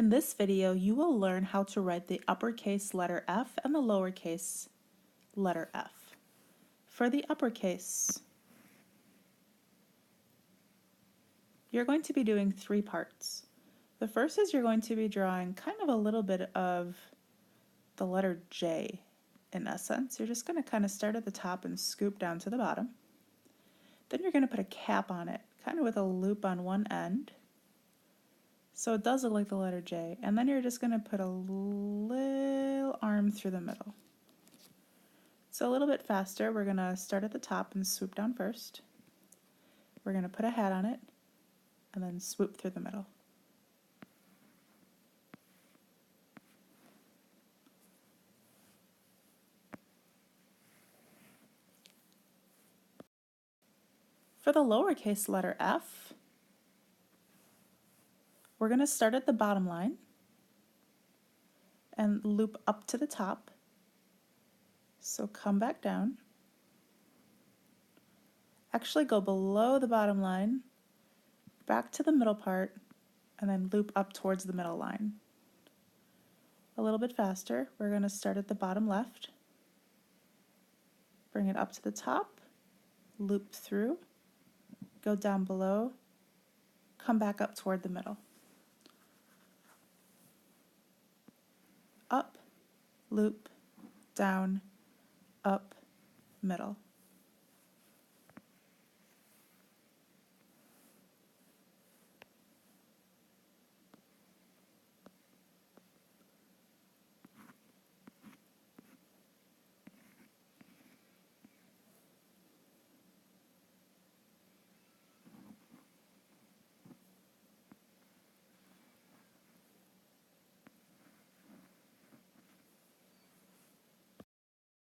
In this video, you will learn how to write the uppercase letter F and the lowercase letter F. For the uppercase, you're going to be doing three parts. The first is you're going to be drawing kind of a little bit of the letter J in essence. You're just going to kind of start at the top and scoop down to the bottom. Then you're going to put a cap on it, kind of with a loop on one end. So it does look like the letter J. And then you're just going to put a little arm through the middle. So a little bit faster, we're going to start at the top and swoop down first. We're going to put a hat on it and then swoop through the middle. For the lowercase letter F, we're going to start at the bottom line and loop up to the top. So come back down. Actually go below the bottom line, back to the middle part, and then loop up towards the middle line. A little bit faster, we're going to start at the bottom left, bring it up to the top, loop through, go down below, come back up toward the middle. Up, loop, down, up, middle.